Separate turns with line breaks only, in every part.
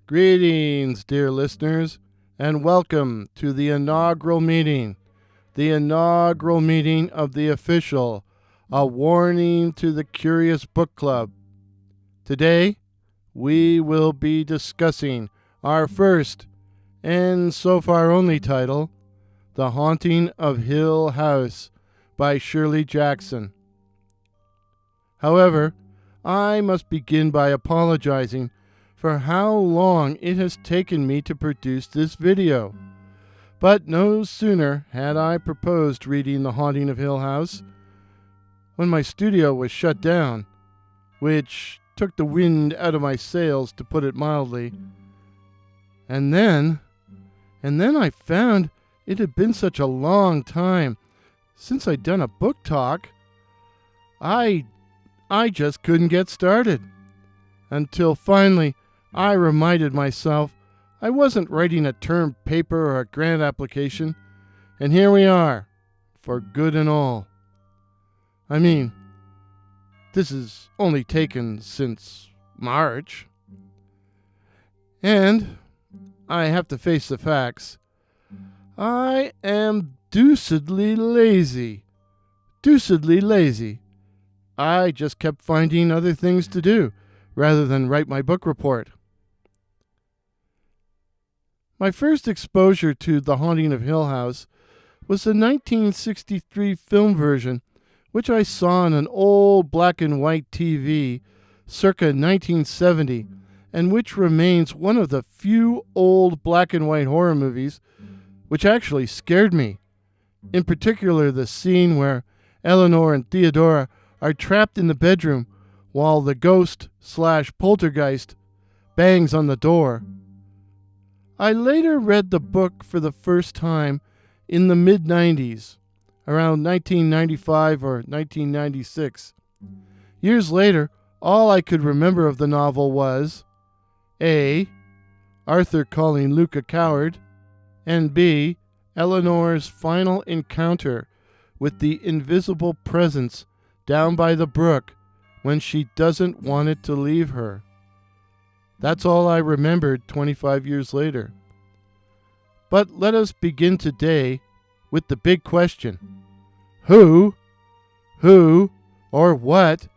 Greetings, dear listeners, and welcome to the inaugural meeting of the official A Warning to the Curious Book Club. Today, we will be discussing our first, and so far only title, The Haunting of Hill House by Shirley Jackson. However, I must begin by apologizing for how long it has taken me to produce this video. But no sooner had I proposed reading The Haunting of Hill House when my studio was shut down, which took the wind out of my sails, to put it mildly. And then I found it had been such a long time since I'd done a book talk. I just couldn't get started. Until finally I reminded myself I wasn't writing a term paper or a grant application, and here we are, for good and all. I mean, this is only taken since March. And I have to face the facts. I am deucedly lazy. I just kept finding other things to do rather than write my book report. My first exposure to The Haunting of Hill House was the 1963 film version, which I saw on an old black and white TV circa 1970, and which remains one of the few old black and white horror movies which actually scared me. In particular, the scene where Eleanor and Theodora are trapped in the bedroom while the ghost/poltergeist bangs on the door. I later read the book for the first time in the mid-90s, around 1995 or 1996. Years later, all I could remember of the novel was A. Arthur calling Luke a coward, and B. Eleanor's final encounter with the invisible presence down by the brook when she doesn't want it to leave her. That's all I remembered 25 years later. But let us begin today with the big question. Who, or what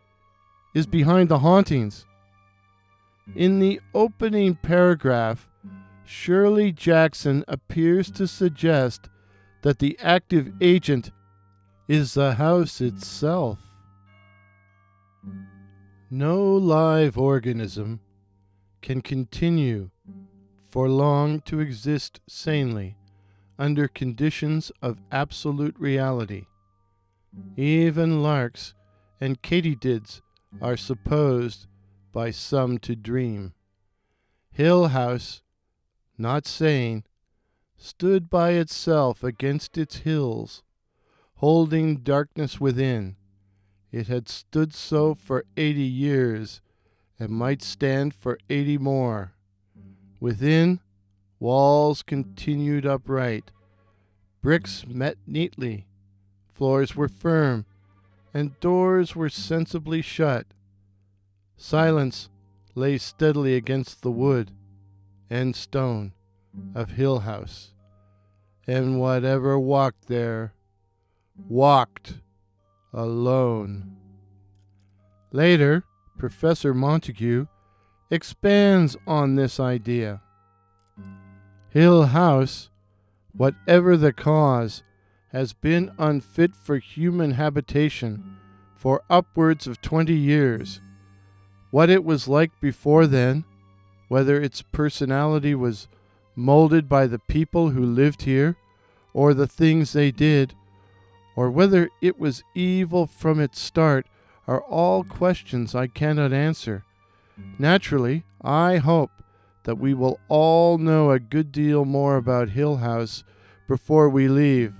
is behind the hauntings? In the opening paragraph, Shirley Jackson appears to suggest that the active agent is the house itself. No live organism can continue for long to exist sanely under conditions of absolute reality. Even larks and katydids are supposed by some to dream. Hill House, not sane, stood by itself against its hills, holding darkness within. It had stood so for 80 years, and might stand for 80 more. Within, walls continued upright. Bricks met neatly. Floors were firm, and doors were sensibly shut. Silence lay steadily against the wood and stone of Hill House, and whatever walked there walked alone. Later, Professor Montague expands on this idea. Hill House, whatever the cause, has been unfit for human habitation for upwards of 20 years. What it was like before then, whether its personality was molded by the people who lived here, or the things they did, or whether it was evil from its start, are all questions I cannot answer. Naturally, I hope that we will all know a good deal more about Hill House before we leave.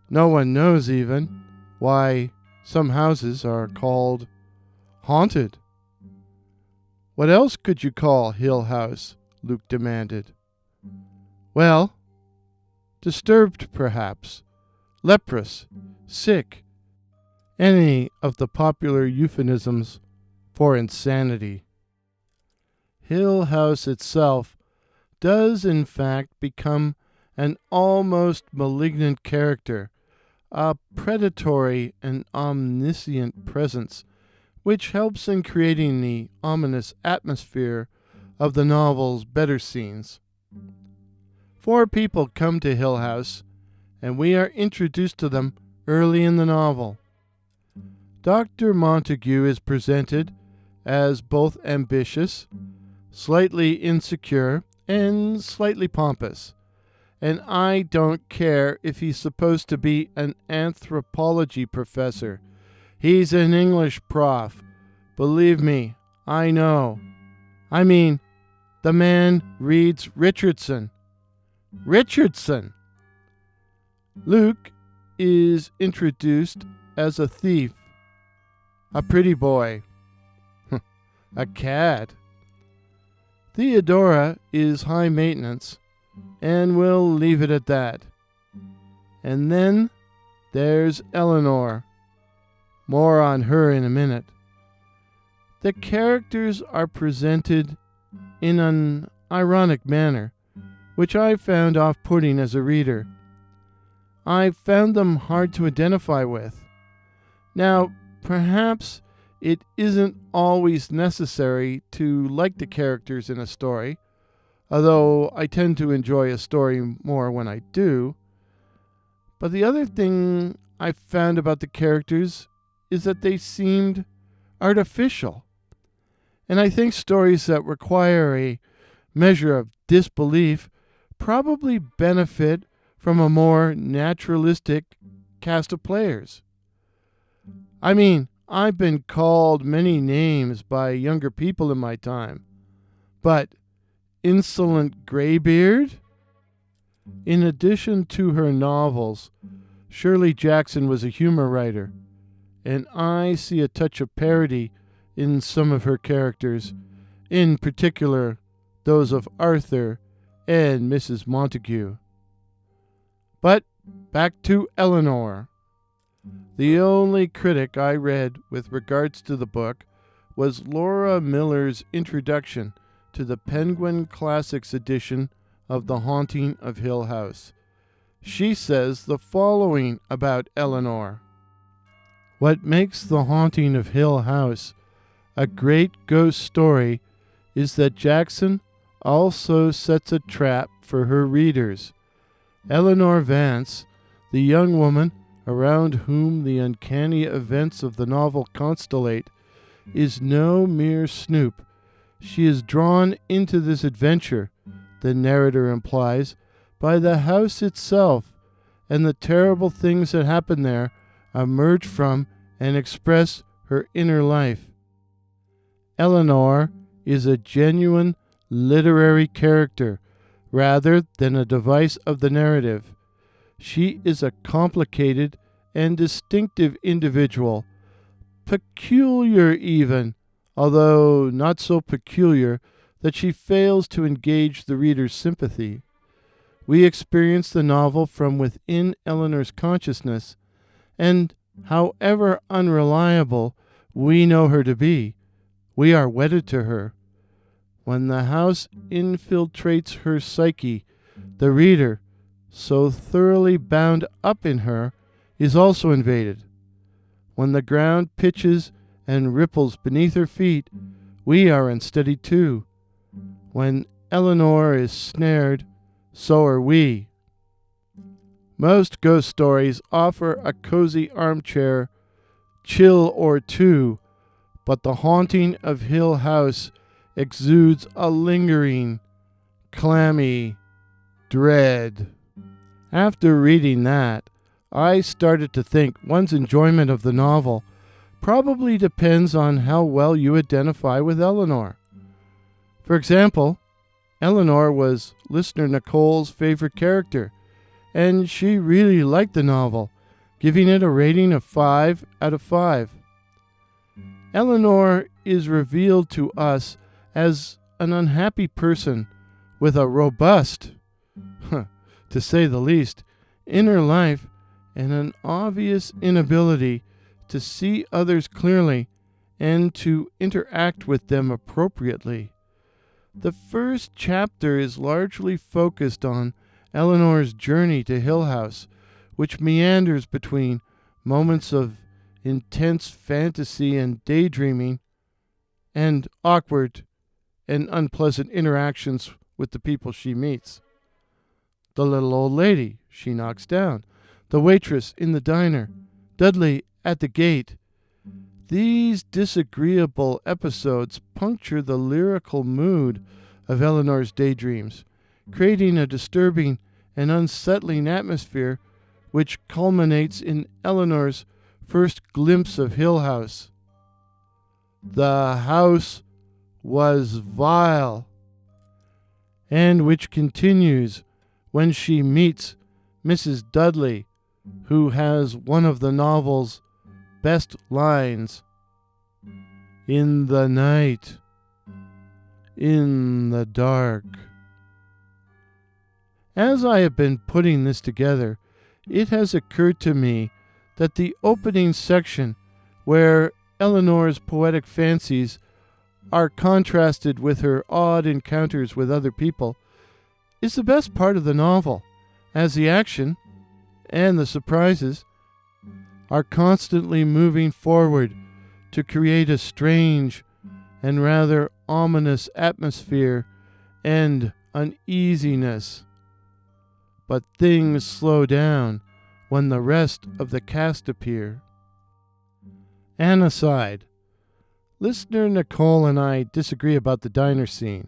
No one knows even why some houses are called haunted. What else could you call Hill House? Luke demanded. Well, disturbed perhaps, leprous, sick, any of the popular euphemisms for insanity. Hill House itself does in fact become an almost malignant character, a predatory and omniscient presence, which helps in creating the ominous atmosphere of the novel's better scenes. 4 people come to Hill House, and we are introduced to them early in the novel. Dr. Montague is presented as both ambitious, slightly insecure, and slightly pompous. And I don't care if he's supposed to be an anthropology professor. He's an English prof. Believe me, I know. I mean, the man reads Richardson. Richardson! Luke is introduced as a thief, a pretty boy, a cad. Theodora is high maintenance, and we'll leave it at that. And then there's Eleanor. More on her in a minute. The characters are presented in an ironic manner, which I found off-putting as a reader. I found them hard to identify with. Now, perhaps it isn't always necessary to like the characters in a story, although I tend to enjoy a story more when I do. But the other thing I found about the characters is that they seemed artificial. And I think stories that require a measure of disbelief probably benefit from a more naturalistic cast of players. I mean, I've been called many names by younger people in my time, but insolent graybeard? In addition to her novels, Shirley Jackson was a humor writer, and I see a touch of parody in some of her characters, in particular those of Arthur and Mrs. Montague. But back to Eleanor. The only critic I read with regards to the book was Laura Miller's introduction to the Penguin Classics edition of The Haunting of Hill House. She says the following about Eleanor. What makes The Haunting of Hill House a great ghost story is that Jackson also sets a trap for her readers. Eleanor Vance, the young woman around whom the uncanny events of the novel constellate, is no mere snoop. She is drawn into this adventure, the narrator implies, by the house itself, and the terrible things that happen there emerge from and express her inner life. Eleanor is a genuine literary character rather than a device of the narrative. She is a complicated and distinctive individual, peculiar even, although not so peculiar that she fails to engage the reader's sympathy. We experience the novel from within Eleanor's consciousness, and however unreliable we know her to be, we are wedded to her. When the house infiltrates her psyche, the reader, so thoroughly bound up in her, is also invaded. When the ground pitches and ripples beneath her feet, we are unsteady too. When Eleanor is snared, so are we. Most ghost stories offer a cozy armchair chill or two, but The Haunting of Hill House exudes a lingering, clammy dread. After reading that, I started to think one's enjoyment of the novel probably depends on how well you identify with Eleanor. For example, Eleanor was listener Nicole's favorite character, and she really liked the novel, giving it a rating of 5 out of 5. Eleanor is revealed to us as an unhappy person with a robust, to say the least, inner life and an obvious inability to see others clearly and to interact with them appropriately. The first chapter is largely focused on Eleanor's journey to Hill House, which meanders between moments of intense fantasy and daydreaming and awkward and unpleasant interactions with the people she meets. The little old lady she knocks down, the waitress in the diner, Dudley at the gate. These disagreeable episodes puncture the lyrical mood of Eleanor's daydreams, creating a disturbing and unsettling atmosphere which culminates in Eleanor's first glimpse of Hill House. The house was vile, and which continues when she meets Mrs. Dudley, who has one of the novel's best lines. In the night, in the dark. As I have been putting this together, it has occurred to me that the opening section, where Eleanor's poetic fancies are contrasted with her odd encounters with other people, is the best part of the novel, as the action and the surprises are constantly moving forward to create a strange and rather ominous atmosphere and uneasiness. But things slow down when the rest of the cast appear. An aside, listener Nicole and I disagree about the diner scene.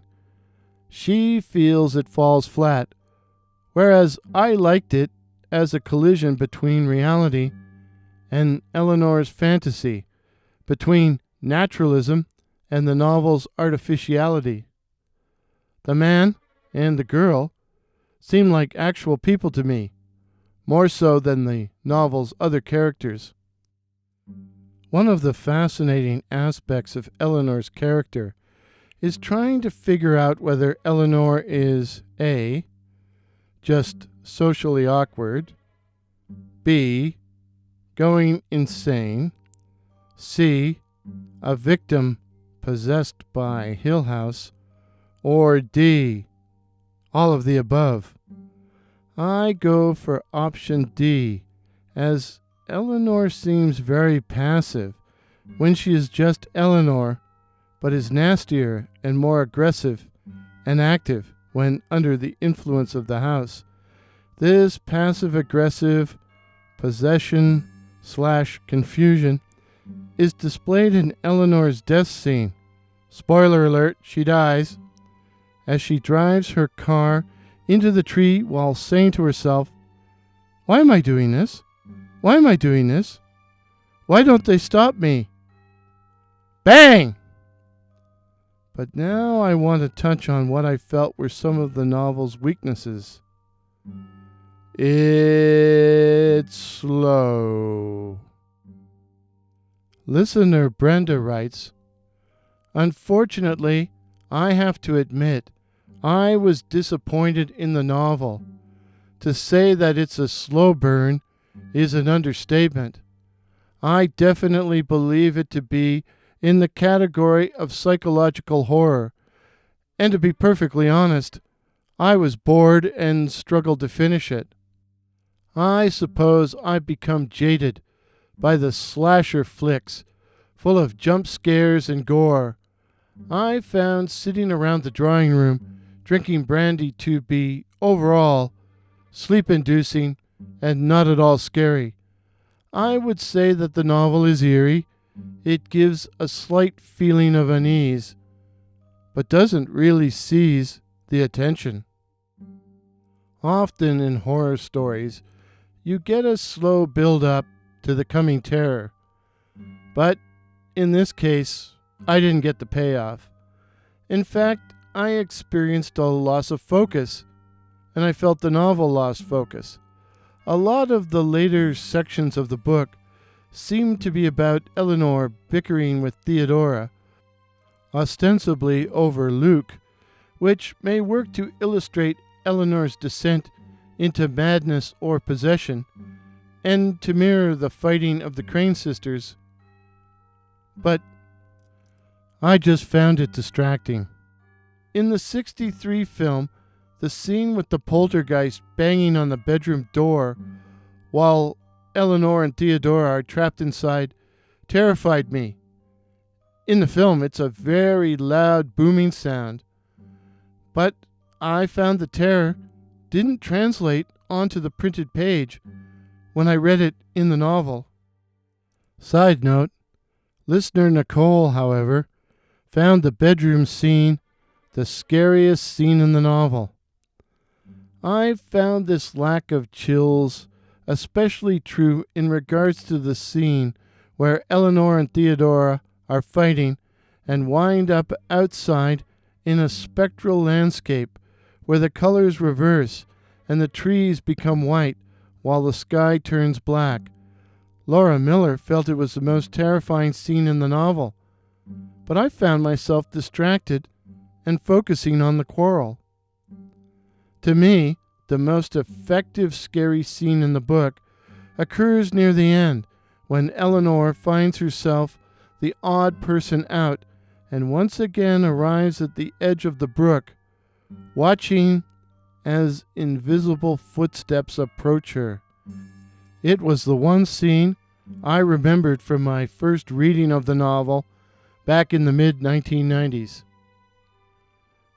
She feels it falls flat, whereas I liked it as a collision between reality and Eleanor's fantasy, between naturalism and the novel's artificiality. The man and the girl seem like actual people to me, more so than the novel's other characters. One of the fascinating aspects of Eleanor's character is trying to figure out whether Eleanor is A, just socially awkward, B, going insane, C, a victim possessed by Hill House, or D, all of the above. I go for option D, as Eleanor seems very passive when she is just Eleanor, but is nastier and more aggressive and active when under the influence of the house. This passive-aggressive possession/confusion is displayed in Eleanor's death scene. Spoiler alert, she dies, as she drives her car into the tree while saying to herself, "Why am I doing this? Why am I doing this? Why don't they stop me?" Bang! But now I want to touch on what I felt were some of the novel's weaknesses. It's slow. Listener Brenda writes, "Unfortunately, I have to admit, I was disappointed in the novel. To say that it's a slow burn is an understatement. I definitely believe it to be in the category of psychological horror, and to be perfectly honest, I was bored and struggled to finish it. I suppose I've become jaded by the slasher flicks, full of jump scares and gore. I found sitting around the drawing room drinking brandy to be, overall, sleep-inducing and not at all scary. I would say that the novel is eerie. It gives a slight feeling of unease, but doesn't really seize the attention. Often in horror stories, you get a slow build-up to the coming terror. But in this case, I didn't get the payoff. In fact, I experienced a loss of focus, and I felt the novel lost focus. A lot of the later sections of the book seem to be about Eleanor bickering with Theodora, ostensibly over Luke, which may work to illustrate Eleanor's descent into madness or possession, and to mirror the fighting of the Crane sisters. But I just found it distracting. In the 1963 film, the scene with the poltergeist banging on the bedroom door while Eleanor and Theodora are trapped inside terrified me. In the film, it's a very loud, booming sound. But I found the terror didn't translate onto the printed page when I read it in the novel. Side note, listener Nicole, however, found the bedroom scene the scariest scene in the novel. I found this lack of chills especially true in regards to the scene where Eleanor and Theodora are fighting and wind up outside in a spectral landscape where the colors reverse and the trees become white while the sky turns black. Laura Miller felt it was the most terrifying scene in the novel, but I found myself distracted and focusing on the quarrel. To me, the most effective scary scene in the book occurs near the end, when Eleanor finds herself the odd person out and once again arrives at the edge of the brook, watching as invisible footsteps approach her. It was the one scene I remembered from my first reading of the novel back in the mid-1990s.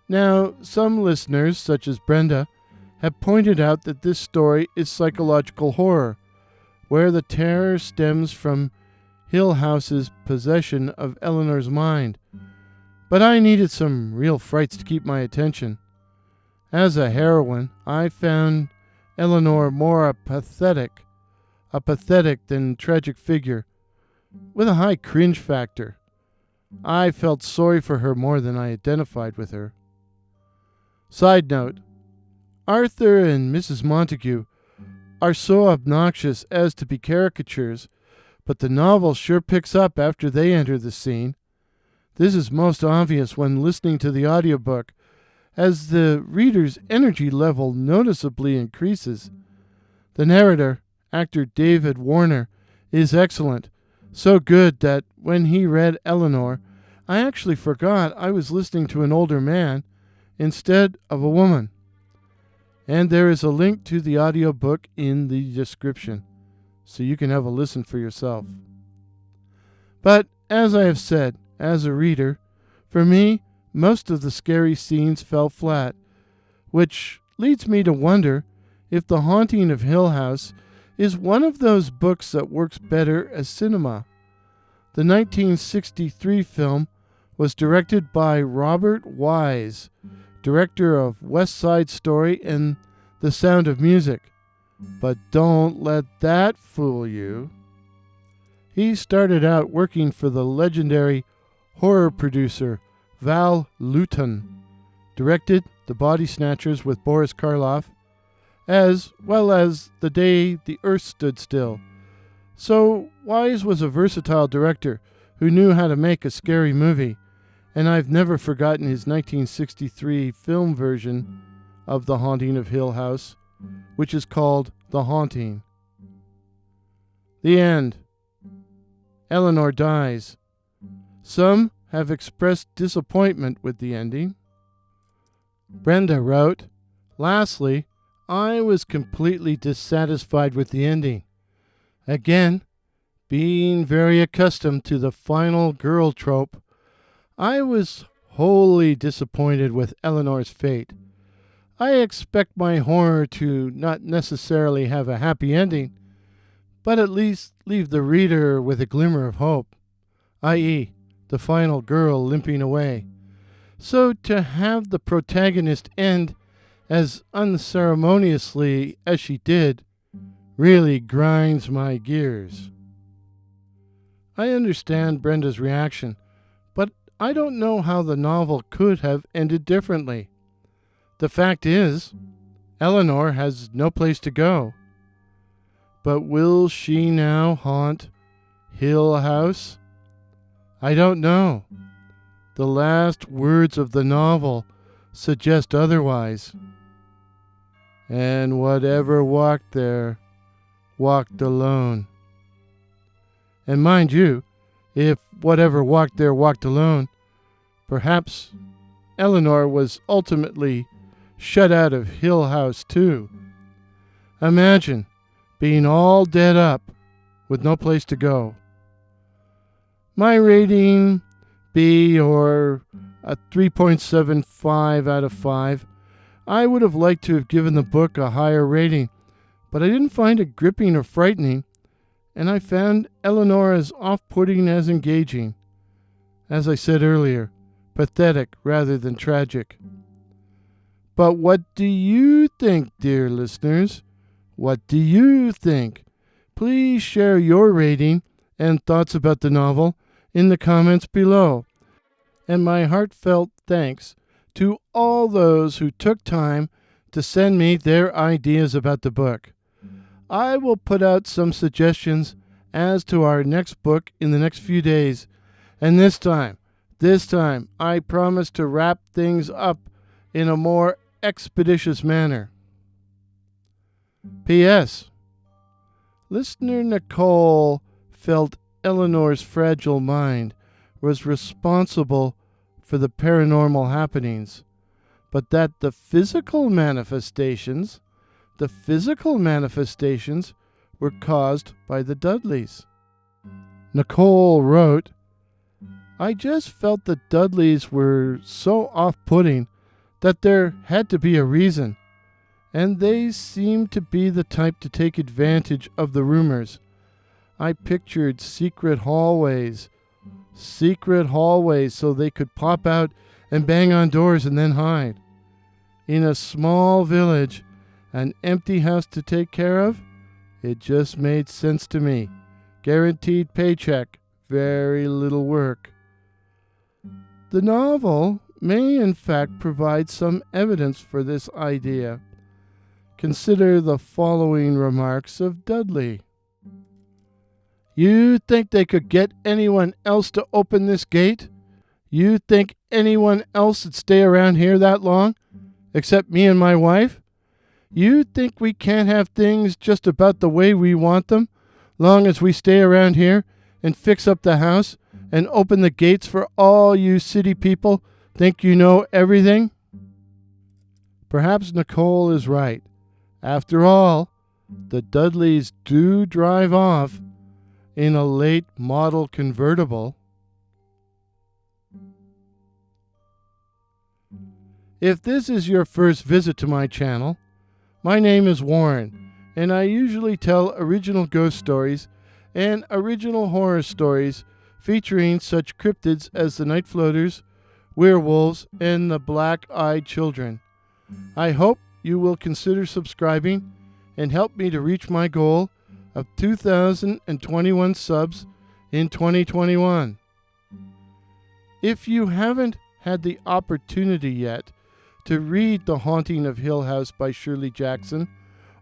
Now, some listeners, such as Brenda, have pointed out that this story is psychological horror, where the terror stems from Hill House's possession of Eleanor's mind. But I needed some real frights to keep my attention. As a heroine, I found Eleanor more a pathetic than tragic figure, with a high cringe factor. I felt sorry for her more than I identified with her. Side note, Arthur and Mrs. Montague are so obnoxious as to be caricatures, but the novel sure picks up after they enter the scene. This is most obvious when listening to the audiobook, as the reader's energy level noticeably increases. The narrator, actor David Warner, is excellent, so good that when he read Eleanor, I actually forgot I was listening to an older man instead of a woman. And there is a link to the audiobook in the description, so you can have a listen for yourself. But, as I have said, as a reader, for me, most of the scary scenes fell flat, which leads me to wonder if The Haunting of Hill House is one of those books that works better as cinema. The 1963 film was directed by Robert Wise, director of West Side Story and The Sound of Music. But don't let that fool you. He started out working for the legendary horror producer Val Lewton, directed The Body Snatchers with Boris Karloff, as well as The Day the Earth Stood Still. So Wise was a versatile director who knew how to make a scary movie, and I've never forgotten his 1963 film version of The Haunting of Hill House, which is called The Haunting. The end. Eleanor dies. Some have expressed disappointment with the ending. Brenda wrote, "Lastly, I was completely dissatisfied with the ending. Again, being very accustomed to the final girl trope, I was wholly disappointed with Eleanor's fate. I expect my horror to not necessarily have a happy ending, but at least leave the reader with a glimmer of hope, i.e., the final girl limping away. So to have the protagonist end as unceremoniously as she did really grinds my gears." I understand Brenda's reaction, but I don't know how the novel could have ended differently. The fact is, Eleanor has no place to go. But will she now haunt Hill House? I don't know. The last words of the novel suggest otherwise. And whatever walked there walked alone. And mind you, if whatever walked there walked alone, perhaps Eleanor was ultimately shut out of Hill House too. Imagine being all dead up with no place to go. My rating, B, or a 3.75 out of 5. I would have liked to have given the book a higher rating, but I didn't find it gripping or frightening, and I found Eleanor as off-putting as engaging. As I said earlier, pathetic rather than tragic. But what do you think, dear listeners? What do you think? Please share your rating and thoughts about the novel in the comments below. And my heartfelt thanks to all those who took time to send me their ideas about the book. I will put out some suggestions as to our next book in the next few days, and this time, I promise to wrap things up in a more expeditious manner. P.S. Listener Nicole felt Eleanor's fragile mind was responsible for the paranormal happenings, but that the physical manifestations were caused by the Dudleys. Nicole wrote, I just felt the Dudleys were so off-putting that there had to be a reason, and they seemed to be the type to take advantage of the rumors. I pictured secret hallways so they could pop out and bang on doors and then hide. In a small village, an empty house to take care of, it just made sense to me. Guaranteed paycheck, very little work. The novel may in fact provide some evidence for this idea. Consider the following remarks of Dudley. You think they could get anyone else to open this gate? You think anyone else would stay around here that long, except me and my wife? You think we can't have things just about the way we want them, long as we stay around here and fix up the house and open the gates for all you city people think you know everything? Perhaps Nicole is right. After all, the Dudleys do drive off in a late model convertible. If this is your first visit to my channel, my name is Warren, and I usually tell original ghost stories and original horror stories featuring such cryptids as the Night Floaters, werewolves, and the black-eyed children. I hope you will consider subscribing and help me to reach my goal of 2,021 subs in 2021. If you haven't had the opportunity yet to read The Haunting of Hill House by Shirley Jackson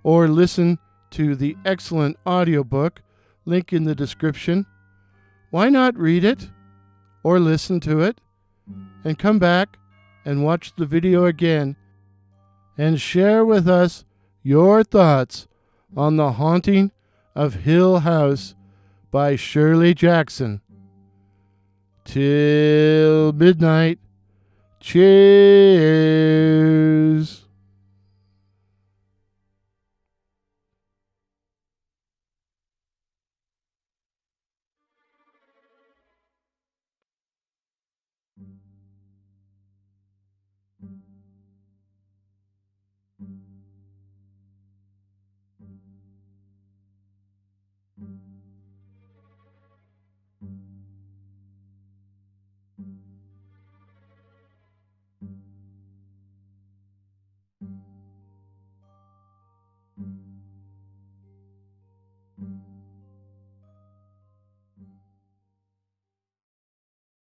or listen to the excellent audiobook, link in the description, why not read it or listen to it and come back and watch the video again and share with us your thoughts on The Haunting of Hill House by Shirley Jackson. Till midnight. Cheers.